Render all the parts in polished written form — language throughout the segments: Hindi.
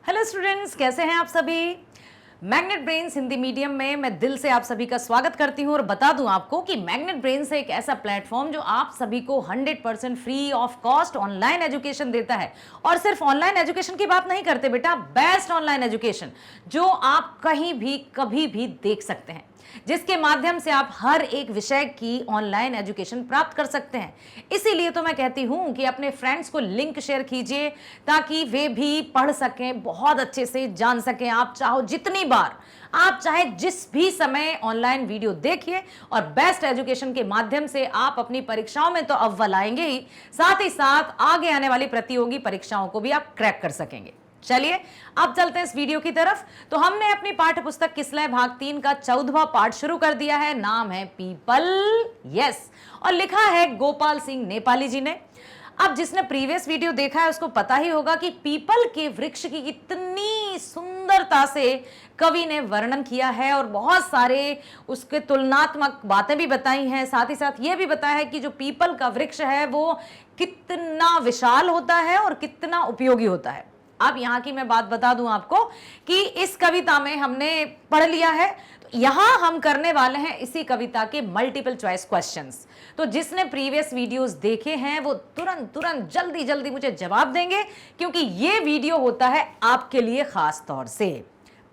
हेलो स्टूडेंट्स, कैसे हैं आप सभी। मैग्नेट ब्रेन्स हिंदी मीडियम में मैं दिल से आप सभी का स्वागत करती हूं और बता दूं आपको कि मैग्नेट ब्रेन्स एक ऐसा प्लेटफॉर्म जो आप सभी को 100% free of cost online education देता है। और सिर्फ ऑनलाइन एजुकेशन की बात नहीं करते बेटा, बेस्ट ऑनलाइन एजुकेशन जो आप कहीं भी कभी भी देख सकते हैं, जिसके माध्यम से आप हर एक विषय की ऑनलाइन एजुकेशन प्राप्त कर सकते हैं। इसीलिए तो मैं कहती हूं कि अपने फ्रेंड्स को लिंक शेयर कीजिए ताकि वे भी पढ़ सकें, बहुत अच्छे से जान सकें। आप चाहो जितनी बार, आप चाहे जिस भी समय ऑनलाइन वीडियो देखिए और बेस्ट एजुकेशन के माध्यम से आप अपनी परीक्षाओं में तो अव्वल आएंगे ही, साथ ही साथ आगे आने वाली प्रतियोगी परीक्षाओं को भी आप क्रैक कर सकेंगे। चलिए अब चलते हैं इस वीडियो की तरफ। तो हमने अपनी पाठ्य पुस्तक किसलय भाग 3 का 14वां पाठ शुरू कर दिया है। नाम है पीपल, यस, और लिखा है गोपाल सिंह नेपाली जी ने। अब जिसने प्रीवियस वीडियो देखा है उसको पता ही होगा कि पीपल के वृक्ष की कितनी सुंदरता से कवि ने वर्णन किया है और बहुत सारे उसके तुलनात्मक बातें भी बताई हैं। साथ ही साथ ये भी बताया है कि जो पीपल का वृक्ष है वो कितना विशाल होता है और कितना उपयोगी होता है। अब यहाँ की मैं बात बता दूं आपको कि इस कविता में हमने पढ़ लिया है, तो यहाँ हम करने वाले हैं इसी कविता के मल्टीपल चॉइस क्वेश्चंस। तो जिसने प्रीवियस वीडियोस देखे हैं वो तुरंत जल्दी जल्दी मुझे जवाब देंगे, क्योंकि ये वीडियो होता है आपके लिए खास तौर से।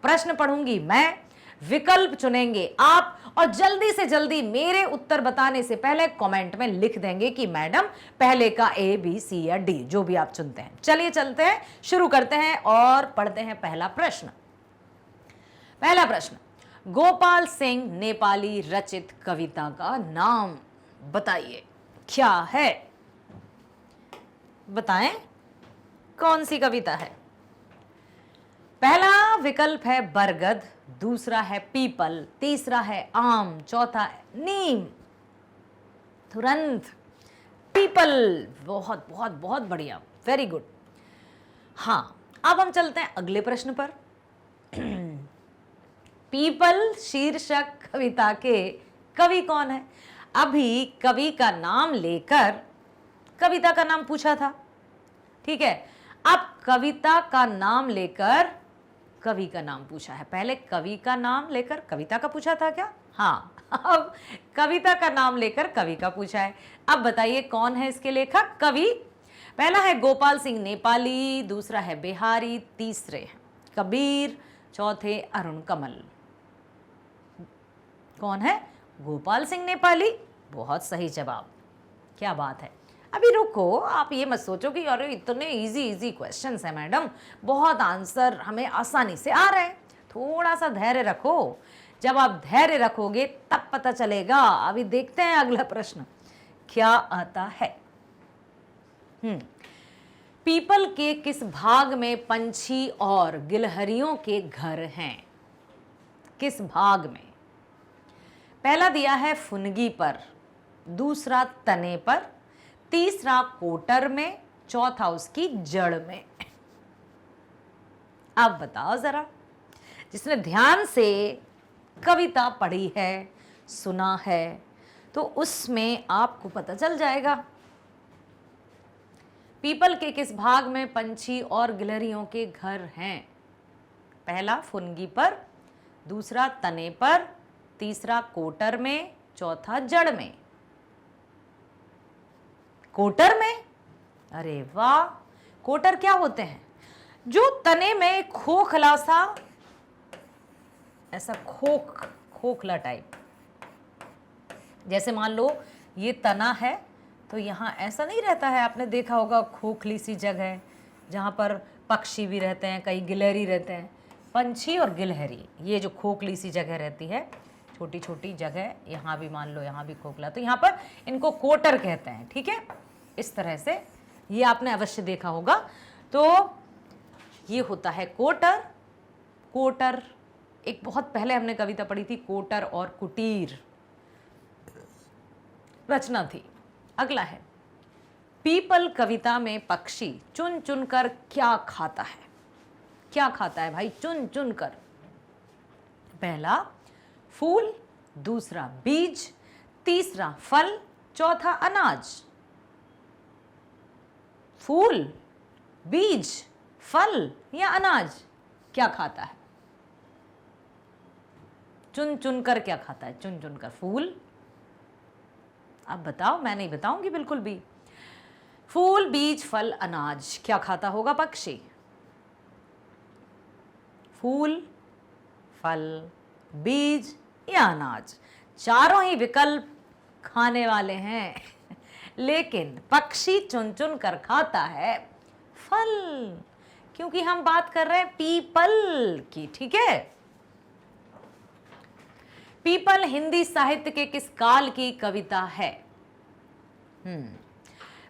प्रश्न पढ़ूंगी मैं, विकल्प चुनेंगे आप, और जल्दी से जल्दी मेरे उत्तर बताने से पहले कमेंट में लिख देंगे कि मैडम पहले का ए बी सी या डी, जो भी आप चुनते हैं। चलिए चलते हैं, शुरू करते हैं और पढ़ते हैं पहला प्रश्न। पहला प्रश्न, गोपाल सिंह नेपाली रचित कविता का नाम बताइए, क्या है? बताएं कौन सी कविता है। पहला विकल्प है बरगद, दूसरा है पीपल, तीसरा है आम, चौथा है नीम। तुरंत पीपल, बहुत बहुत बहुत बढ़िया, वेरी गुड। हाँ, अब हम चलते हैं अगले प्रश्न पर। पीपल शीर्षक कविता के कवि कौन है? अभी कवि का नाम लेकर कविता का नाम पूछा था, ठीक है। अब कविता का नाम लेकर कवि का नाम पूछा है। पहले कवि का नाम लेकर कविता का पूछा था क्या? हाँ, अब कविता का नाम लेकर कवि का पूछा है। अब बताइए कौन है इसके लेखक, कवि? पहला है गोपाल सिंह नेपाली, दूसरा है बिहारी, तीसरे हैं कबीर, चौथे अरुण कमल। कौन है? गोपाल सिंह नेपाली। बहुत सही जवाब, क्या बात है। अभी रुको, आप ये मत सोचो कि अरे इतने इजी क्वेश्चंस हैं मैडम, बहुत आंसर हमें आसानी से आ रहे हैं। थोड़ा सा धैर्य रखो, जब आप धैर्य रखोगे तब पता चलेगा। अभी देखते हैं अगला प्रश्न क्या आता है। पीपल के किस भाग में पंछी और गिलहरियों के घर हैं? किस भाग में? पहला दिया है फुनगी पर, दूसरा तने पर, तीसरा कोटर में, चौथा उसकी जड़ में। अब बताओ जरा, जिसने ध्यान से कविता पढ़ी है, सुना है, तो उसमें आपको पता चल जाएगा। पीपल के किस भाग में पंछी और गिलहरियों के घर हैं? पहला फुनगी पर, दूसरा तने पर, तीसरा कोटर में, चौथा जड़ में। कोटर में? अरे वाह, कोटर क्या होते हैं? जो तने में खोखला सा, ऐसा खोखला टाइप, जैसे मान लो ये तना है तो यहाँ ऐसा नहीं रहता है, आपने देखा होगा खोखली सी जगह जहाँ पर पक्षी भी रहते हैं, कई गिलहरी रहते हैं। पंछी और गिलहरी, ये जो खोखली सी जगह रहती है, छोटी छोटी जगह, यहाँ भी मान लो यहाँ भी खोखला, तो यहाँ पर इनको कोटर कहते हैं, ठीक है। इस तरह से ये आपने अवश्य देखा होगा। तो ये होता है कोटर। कोटर, एक बहुत पहले हमने कविता पढ़ी थी, कोटर और कुटीर रचना थी। अगला है, पीपल कविता में पक्षी चुन चुन कर क्या खाता है? क्या खाता है भाई चुन चुन कर? पहला फूल, दूसरा बीज, तीसरा फल, चौथा अनाज। फूल, बीज, फल या अनाज? क्या खाता है? चुन चुन कर क्या खाता है? चुन चुन कर फूल? अब बताओ, मैं नहीं बताऊंगी बिल्कुल भी। फूल, बीज, फल, अनाज, क्या खाता होगा पक्षी? फूल, फल, बीज या अनाज, चारों ही विकल्प खाने वाले हैं लेकिन पक्षी चुन चुन कर खाता है फल, क्योंकि हम बात कर रहे हैं पीपल की। ठीक है, पीपल हिंदी साहित्य के किस काल की कविता है?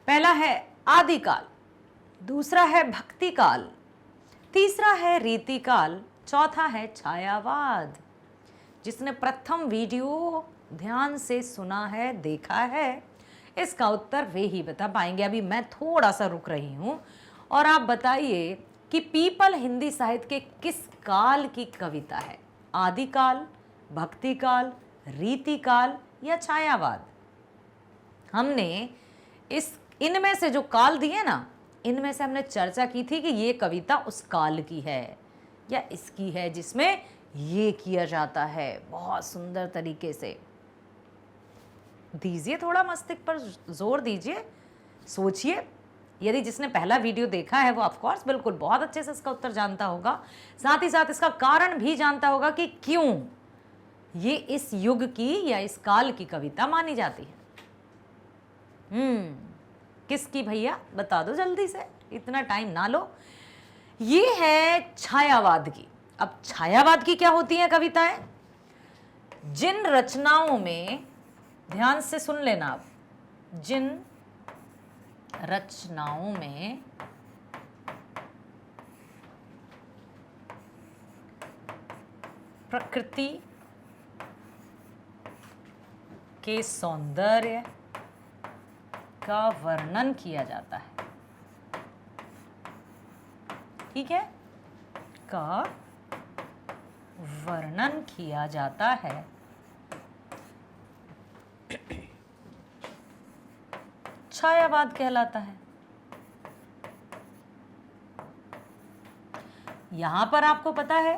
पहला है आदिकाल, दूसरा है भक्ति काल, तीसरा है रीति काल, चौथा है छायावाद। जिसने प्रथम वीडियो ध्यान से सुना है, देखा है, इसका उत्तर वे ही बता पाएंगे। अभी मैं थोड़ा सा रुक रही हूं और आप बताइए कि पीपल हिंदी साहित्य के किस काल की कविता है? आदिकाल, भक्ति काल, रीति काल या छायावाद? हमने इनमें से जो काल दिए ना, इनमें से हमने चर्चा की थी कि ये कविता उस काल की है या इसकी है जिसमें ये किया जाता है। बहुत सुंदर तरीके से दीजिए, थोड़ा मस्तिष्क पर जोर दीजिए, सोचिए। यदि जिसने पहला वीडियो देखा है वो ऑफ कोर्स बिल्कुल बहुत अच्छे से इसका उत्तर जानता होगा, साथ ही साथ इसका कारण भी जानता होगा कि क्यों ये इस युग की या इस काल की कविता मानी जाती है। किसकी भैया, बता दो जल्दी से, इतना टाइम ना लो। ये है छायावाद की। अब छायावाद की क्या होती है कविताएं? जिन रचनाओं में, ध्यान से सुन लेना आप, जिन रचनाओं में प्रकृति के सौंदर्य का वर्णन किया जाता है, ठीक है, का वर्णन किया जाता है, छायावाद कहलाता है। यहां पर आपको पता है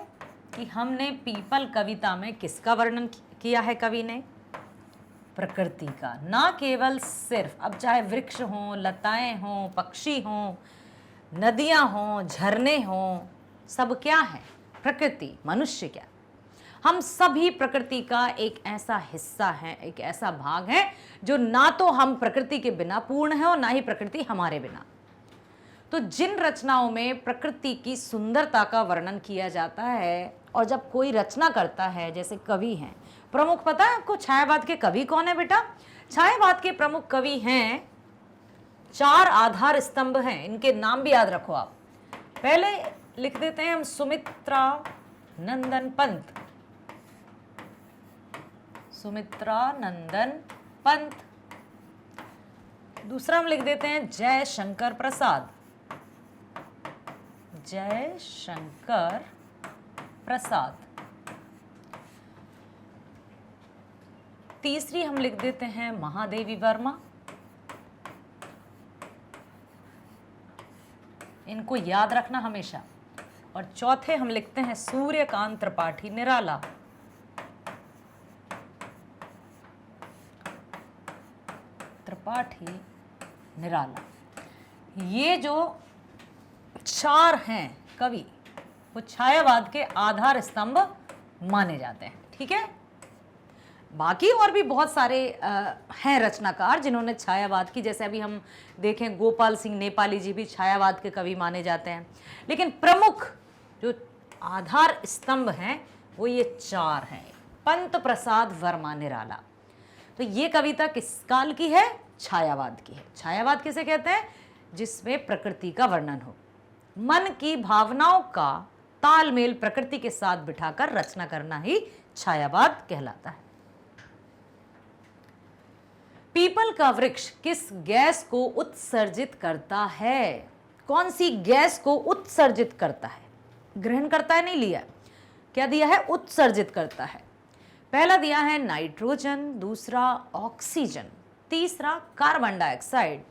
कि हमने पीपल कविता में किसका वर्णन किया है कवि ने? प्रकृति का। ना केवल सिर्फ, अब चाहे वृक्ष हों, लताएं हों, पक्षी हों, नदियां हों, झरने हों, सब क्या है? प्रकृति। मनुष्य क्या? हम सभी प्रकृति का एक ऐसा हिस्सा है, एक ऐसा भाग है जो ना तो हम प्रकृति के बिना पूर्ण है और ना ही प्रकृति हमारे बिना। तो जिन रचनाओं में प्रकृति की सुंदरता का वर्णन किया जाता है, और जब कोई रचना करता है, जैसे कवि हैं, प्रमुख पता है आपको छायावाद के कवि कौन है बेटा? छायावाद के प्रमुख कवि हैं, 4 आधार स्तंभ हैं, इनके नाम भी याद रखो आप। पहले लिख देते हैं हम सुमित्रा नंदन पंत, सुमित्रा नंदन पंत। दूसरा हम लिख देते हैं जय शंकर प्रसाद, जय शंकर प्रसाद। तीसरी हम लिख देते हैं महादेवी वर्मा, इनको याद रखना हमेशा। और चौथे हम लिखते हैं सूर्यकांत त्रिपाठी निराला, त्रिपाठी निराला। ये जो 4 हैं कवि, वो छायावाद के आधार स्तंभ माने जाते हैं, ठीक है। बाकी और भी बहुत सारे हैं रचनाकार जिन्होंने छायावाद की, जैसे अभी हम देखें गोपाल सिंह नेपाली जी भी छायावाद के कवि माने जाते हैं। लेकिन प्रमुख जो आधार स्तंभ हैं वो ये 4 हैं। पंत प्रसाद वर्मा निराला। तो ये कविता किस काल की है? छायावाद की है। छायावाद किसे कहते हैं? जिसमें प्रकृति का वर्णन हो, मन की भावनाओं का तालमेल प्रकृति के साथ बिठाकर रचना करना ही छायावाद कहलाता है। पीपल का वृक्ष किस गैस को उत्सर्जित करता है? कौन सी गैस को उत्सर्जित करता है? ग्रहण करता है नहीं लिया, क्या दिया है? उत्सर्जित करता है। पहला दिया है नाइट्रोजन, दूसरा ऑक्सीजन, तीसरा कार्बन डाइऑक्साइड,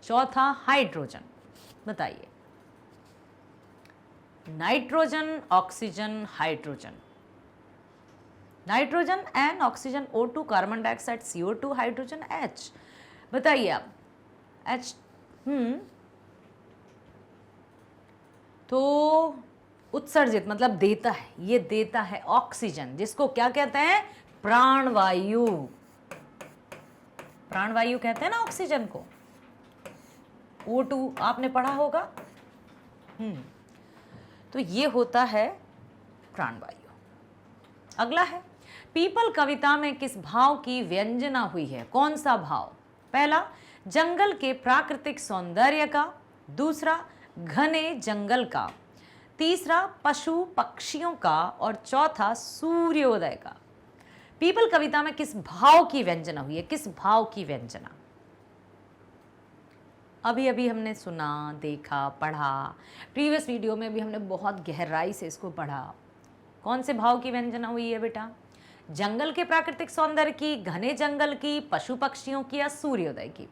चौथा हाइड्रोजन। बताइए। Nitrogen, oxygen, hydrogen. Nitrogen N, oxygen O2, carbon dioxide CO2, hydrogen H। बताइए आप H। तो उत्सर्जित मतलब देता है, ये देता है ऑक्सीजन, जिसको क्या कहते हैं? प्राणवायु। प्राणवायु कहते हैं ना ऑक्सीजन को। O2 आपने पढ़ा होगा। तो ये होता है प्राणवायु। अगला है, पीपल कविता में किस भाव की व्यंजना हुई है? कौन सा भाव? पहला, जंगल के प्राकृतिक सौंदर्य का। दूसरा, घने जंगल का। तीसरा, पशु पक्षियों का। और चौथा, सूर्योदय का। पीपल कविता में किस भाव की व्यंजना हुई है? किस भाव की व्यंजना? अभी अभी हमने सुना, देखा, पढ़ा, प्रीवियस वीडियो में भी हमने बहुत गहराई से इसको पढ़ा। कौन से भाव की व्यंजना हुई है बेटा? जंगल के प्राकृतिक सौंदर्य की, घने जंगल की, पशु पक्षियों की या सूर्योदय की?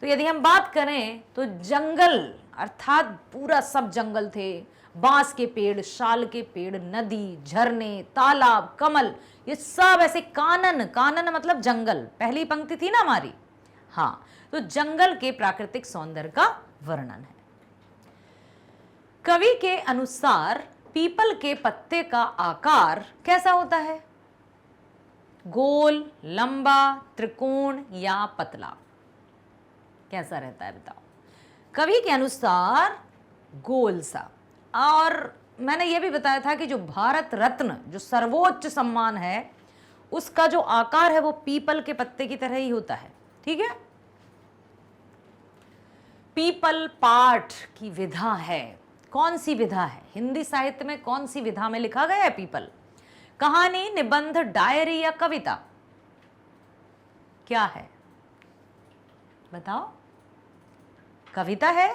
तो यदि हम बात करें तो जंगल अर्थात पूरा सब जंगल थे, बांस के पेड़, शाल के पेड़, नदी, झरने, तालाब, कमल, ये सब ऐसे कानन, कानन मतलब जंगल, पहली पंक्ति थी ना हमारी। हाँ, तो जंगल के प्राकृतिक सौंदर्य का वर्णन है। कवि के अनुसार पीपल के पत्ते का आकार कैसा होता है? गोल, लंबा, त्रिकोण या पतला? कैसा रहता है बताओ? कवि के अनुसार गोल सा। और मैंने यह भी बताया था कि जो भारत रत्न, जो सर्वोच्च सम्मान है, उसका जो आकार है वो पीपल के पत्ते की तरह ही होता है। ठीक है। पीपल पाठ की विधा है। कौन सी विधा है? हिंदी साहित्य में कौन सी विधा में लिखा गया है पीपल? कहानी, निबंध, डायरी या कविता? क्या है बताओ? कविता है?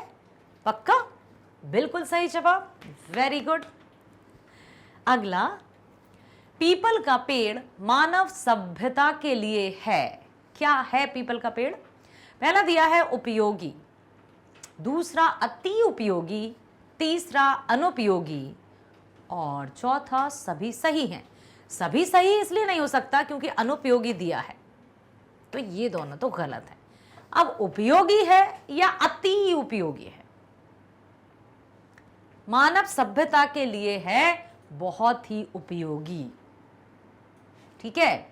पक्का? बिल्कुल सही जवाब, वेरी गुड। अगला, पीपल का पेड़ मानव सभ्यता के लिए है। क्या है पीपल का पेड़? पहला दिया है उपयोगी, दूसरा अति उपयोगी, तीसरा अनुपयोगी और चौथा सभी सही हैं। सभी सही इसलिए नहीं हो सकता क्योंकि अनुपयोगी दिया है, तो ये दोनों तो गलत है। अब उपयोगी है या अति उपयोगी है? मानव सभ्यता के लिए है बहुत ही उपयोगी। ठीक है,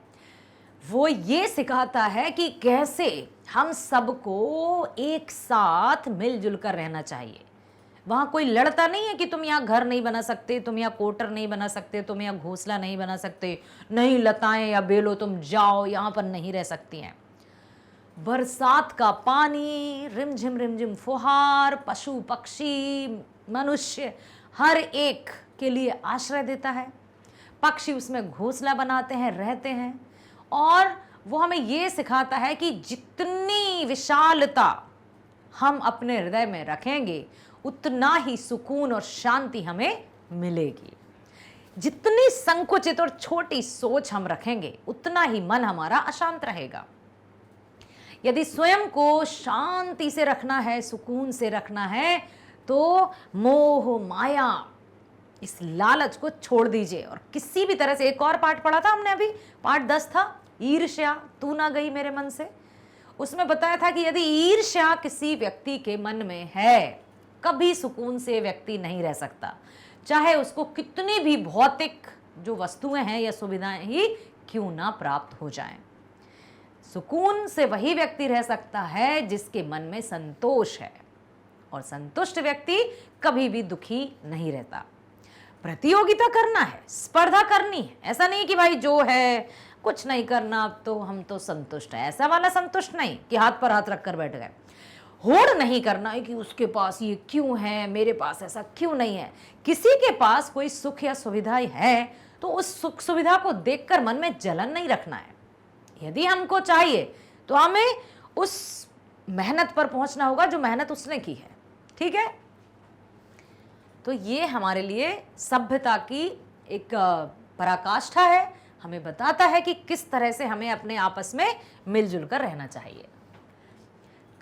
वो ये सिखाता है कि कैसे हम सबको एक साथ मिलजुल कर रहना चाहिए। वहां कोई लड़ता नहीं है कि तुम यहाँ घर नहीं बना सकते, तुम यहाँ कोटर नहीं बना सकते, तुम यहाँ घोंसला नहीं बना सकते, नहीं लताएं या बेलो तुम जाओ, यहाँ पर नहीं रह सकती हैं। बरसात का पानी, रिमझिम फुहार, पशु पक्षी, मनुष्य, हर एक के लिए आश्रय देता है। पक्षी उसमें घोंसला बनाते हैं, रहते हैं। और वो हमें ये सिखाता है कि जितनी विशालता हम अपने हृदय में रखेंगे उतना ही सुकून और शांति हमें मिलेगी। जितनी संकुचित और छोटी सोच हम रखेंगे उतना ही मन हमारा अशांत रहेगा। यदि स्वयं को शांति से रखना है, सुकून से रखना है, तो मोह माया, इस लालच को छोड़ दीजिए। और किसी भी तरह से, एक और पाठ पढ़ा था हमने अभी, पाठ 10 था, ईर्ष्या तू ना गई मेरे मन से। उसमें बताया था कि यदि ईर्ष्या किसी व्यक्ति के मन में है, कभी सुकून से व्यक्ति नहीं रह सकता, चाहे उसको कितनी भी भौतिक जो वस्तुएं हैं या सुविधाएं ही क्यों ना प्राप्त हो जाएं। सुकून से वही व्यक्ति रह सकता है जिसके मन में संतोष है, और संतुष्ट व्यक्ति कभी भी दुखी नहीं रहता। प्रतियोगिता करना है, स्पर्धा करनी है। ऐसा नहीं कि भाई जो है कुछ नहीं करना, अब तो हम तो संतुष्ट है, ऐसा वाला संतुष्ट नहीं कि हाथ पर हाथ रखकर बैठ गए। होड़ नहीं करना है कि उसके पास ये क्यों है, मेरे पास ऐसा क्यों नहीं है। किसी के पास कोई सुख या सुविधा है तो उस सुख सुविधा को देखकर मन में जलन नहीं रखना है। यदि हमको चाहिए तो हमें उस मेहनत पर पहुंचना होगा जो मेहनत उसने की है। ठीक है, तो ये हमारे लिए सभ्यता की एक पराकाष्ठा है, हमें बताता है कि किस तरह से हमें अपने आपस में मिलजुल कर रहना चाहिए।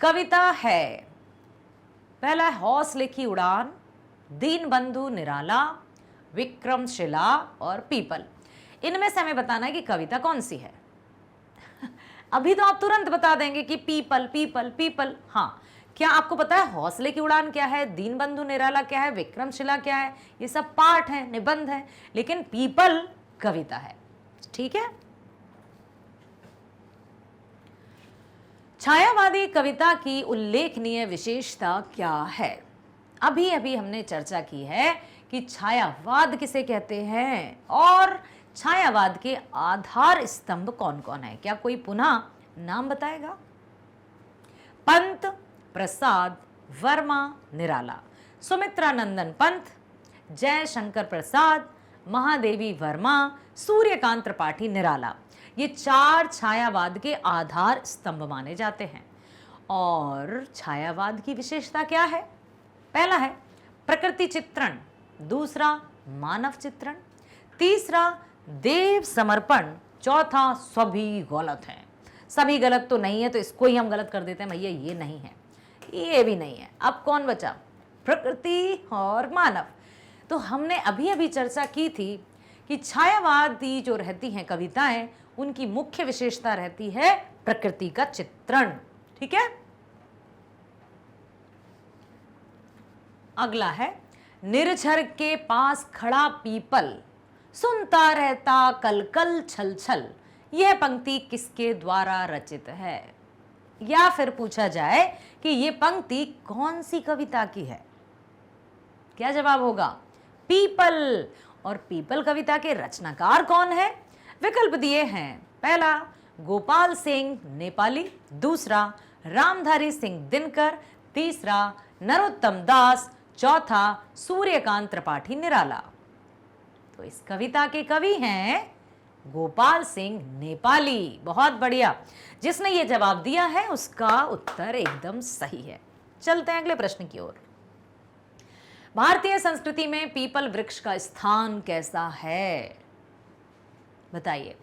कविता है, पहला हौसले की उड़ान, दीनबंधु निराला, विक्रमशिला और पीपल। इनमें से हमें बताना है कि कविता कौन सी है। अभी तो आप तुरंत बता देंगे कि पीपल पीपल पीपल। हाँ, क्या आपको पता है हौसले की उड़ान क्या है, दीनबंधु निराला क्या है, विक्रमशिला क्या है? ये सब पाठ है, निबंध है, लेकिन पीपल कविता है। ठीक है। छायावादी कविता की उल्लेखनीय विशेषता क्या है? अभी अभी हमने चर्चा की है कि छायावाद किसे कहते हैं और छायावाद के आधार स्तंभ कौन कौन है। क्या कोई पुनः नाम बताएगा? पंत, प्रसाद, वर्मा, निराला। सुमित्रा नंदन पंत, जयशंकर प्रसाद, महादेवी वर्मा, सूर्यकांत त्रिपाठी निराला। ये 4 छायावाद के आधार स्तंभ माने जाते हैं। और छायावाद की विशेषता क्या है? पहला है प्रकृति चित्रण, दूसरा मानव चित्रण, तीसरा देव समर्पण, चौथा सभी गलत है। सभी गलत तो नहीं है, तो इसको ही हम गलत कर देते हैं, भैया ये नहीं है, ये भी नहीं है। अब कौन बचा? प्रकृति और मानव। तो हमने अभी अभी चर्चा की थी कि छायावादी जो रहती हैं कविताएं, उनकी मुख्य विशेषता रहती है प्रकृति का चित्रण। ठीक है। अगला है निर्झर के पास खड़ा पीपल, सुनता रहता कल कल छल छल। यह पंक्ति किसके द्वारा रचित है? या फिर पूछा जाए कि यह पंक्ति कौन सी कविता की है? क्या जवाब होगा? पीपल। और पीपल कविता के रचनाकार कौन है? विकल्प दिए हैं। पहला गोपाल सिंह नेपाली, दूसरा रामधारी सिंह दिनकर, तीसरा नरोत्तम दास, चौथा सूर्यकांत त्रिपाठी निराला। तो इस कविता के कवि हैं गोपाल सिंह नेपाली। बहुत बढ़िया। जिसने ये जवाब दिया है उसका उत्तर एकदम सही है। चलते हैं अगले प्रश्न की ओर। भारतीय संस्कृति में पीपल वृक्ष का स्थान कैसा है? बताइए।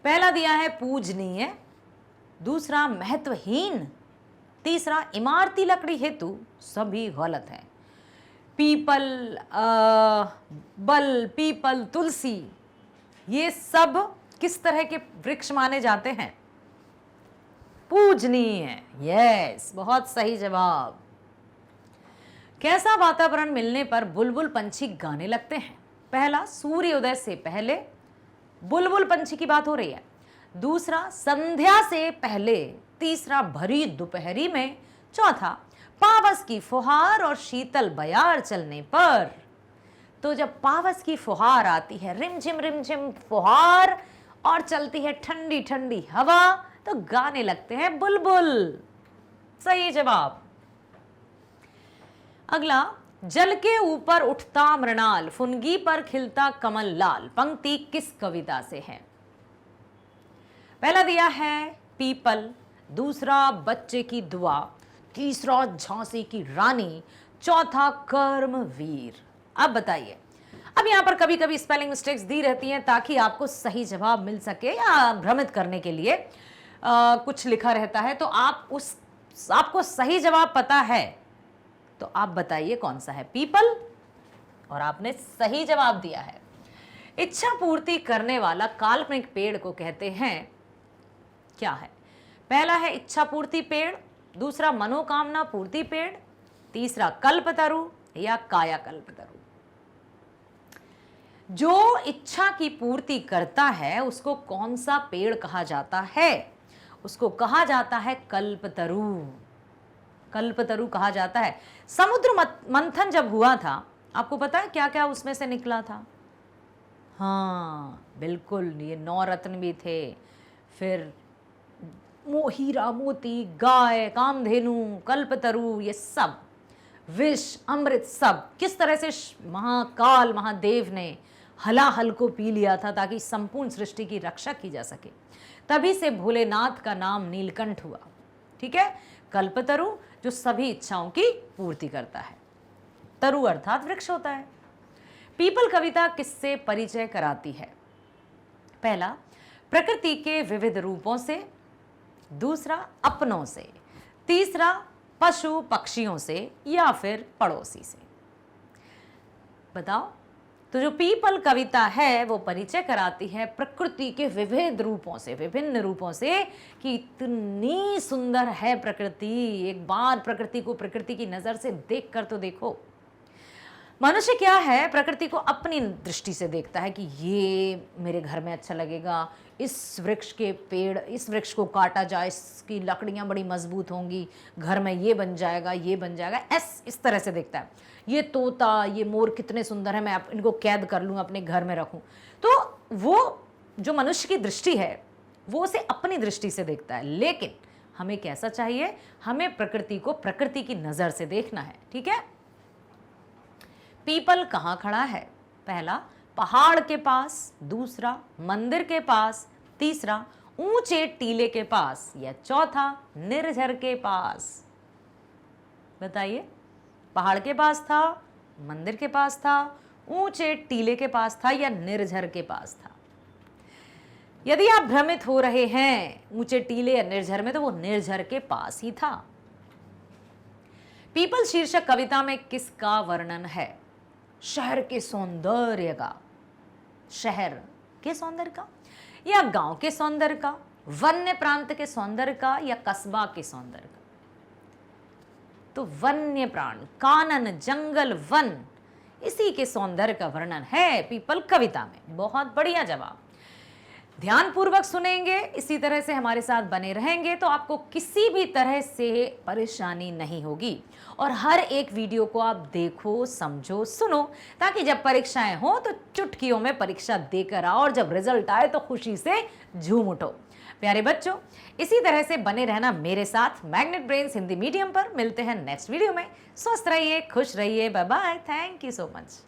पहला दिया है पूजनीय, दूसरा महत्वहीन, तीसरा इमारती लकड़ी हेतु, सभी गलत है। पीपल, बल, पीपल, तुलसी, ये सब किस तरह के वृक्ष माने जाते हैं? पूजनीय। यस, बहुत सही जवाब। कैसा वातावरण मिलने पर बुलबुल पंछी गाने लगते हैं? पहला सूर्योदय से पहले, बुलबुल पंछी की बात हो रही है। दूसरा संध्या से पहले, तीसरा भरी दोपहरी में, चौथा पावस की फुहार और शीतल बयार चलने पर। तो जब पावस की फुहार आती है, रिमझिम फुहार, और चलती है ठंडी ठंडी हवा, तो गाने लगते हैं बुलबुल। सही जवाब। अगला, जल के ऊपर उठता मृणाल, फुनगी पर खिलता कमल लाल, पंक्ति किस कविता से है? पहला दिया है पीपल, दूसरा बच्चे की दुआ, तीसरा झांसी की रानी, चौथा कर्मवीर। अब बताइए। अब यहां पर कभी कभी स्पेलिंग मिस्टेक्स दी रहती हैं ताकि आपको सही जवाब मिल सके, या भ्रमित करने के लिए कुछ लिखा रहता है, तो आपको सही जवाब पता है तो आप बताइए कौन सा है? पीपल। और आपने सही जवाब दिया है। इच्छा पूर्ति करने वाला काल्पनिक पेड़ को कहते हैं, क्या है? पहला है इच्छा पूर्ति पेड़, दूसरा मनोकामना पूर्ति पेड़, तीसरा कल्पतरु या काया कल्पतरु। जो इच्छा की पूर्ति करता है उसको कौन सा पेड़ कहा जाता है? उसको कहा जाता है कल्पतरु। कल्पतरु कहा जाता है। समुद्र मंथन जब हुआ था, आपको पता है क्या क्या उसमें से निकला था? हाँ बिल्कुल, ये 9 रत्न भी थे, फिर हीरा मोती, गाय, कामधेनु, कल्पतरु, ये सब विष, अमृत, सब किस तरह से महाकाल महादेव ने हलाहल को पी लिया था ताकि संपूर्ण सृष्टि की रक्षा की जा सके। तभी से भोलेनाथ का नाम नीलकंठ हुआ। ठीक है। कल्पतरु जो सभी इच्छाओं की पूर्ति करता है। तरु अर्थात वृक्ष होता है। पीपल कविता किससे परिचय कराती है? पहला प्रकृति के विविध रूपों से, दूसरा अपनों से, तीसरा पशु पक्षियों से, या फिर पड़ोसी से। बताओ। तो जो पीपल कविता है वो परिचय कराती है प्रकृति के विविध रूपों से, विभिन्न रूपों से, कि इतनी सुंदर है प्रकृति। एक बार प्रकृति को प्रकृति की नजर से देखकर तो देखो। मनुष्य क्या है, प्रकृति को अपनी दृष्टि से देखता है कि ये मेरे घर में अच्छा लगेगा, इस वृक्ष के पेड़, इस वृक्ष को काटा जाए, इसकी लकड़ियाँ बड़ी मजबूत होंगी, घर में ये बन जाएगा, ये बन जाएगा, इस तरह से देखता है। ये तोता, ये मोर कितने सुंदर है, मैं इनको कैद कर लूँ, अपने घर में रखूँ। तो वो जो मनुष्य की दृष्टि है वो उसे अपनी दृष्टि से देखता है। लेकिन हमें कैसा चाहिए, हमें प्रकृति को प्रकृति की नज़र से देखना है। ठीक है। पीपल कहाँ खड़ा है? पहला पहाड़ के पास, दूसरा मंदिर के पास, तीसरा ऊंचे टीले के पास, या चौथा निर्झर के पास। बताइए, पहाड़ के पास था, मंदिर के पास था, ऊंचे टीले के पास था, या निर्झर के पास था? यदि आप भ्रमित हो रहे हैं ऊंचे टीले या निर्झर में, तो वो निर्झर के पास ही था। पीपल शीर्षक कविता में किसका वर्णन है? शहर के सौंदर्य का, शहर के सौंदर्य का, या गांव के सौंदर्य का, वन्य प्रांत के सौंदर्य का, या कस्बा के सौंदर्य का? तो वन्य प्राण, कानन, जंगल, वन, इसी के सौंदर्य का वर्णन है पीपल कविता में। बहुत बढ़िया जवाब। ध्यानपूर्वक सुनेंगे, इसी तरह से हमारे साथ बने रहेंगे तो आपको किसी भी तरह से परेशानी नहीं होगी। और हर एक वीडियो को आप देखो, समझो, सुनो, ताकि जब परीक्षाएं हो तो चुटकियों में परीक्षा देकर आओ, और जब रिजल्ट आए तो खुशी से झूम उठो। प्यारे बच्चों, इसी तरह से बने रहना मेरे साथ मैग्नेट ब्रेन्स हिंदी मीडियम पर। मिलते हैं नेक्स्ट वीडियो में। स्वस्थ रहिए, खुश रहिए, bye bye, thank you so much.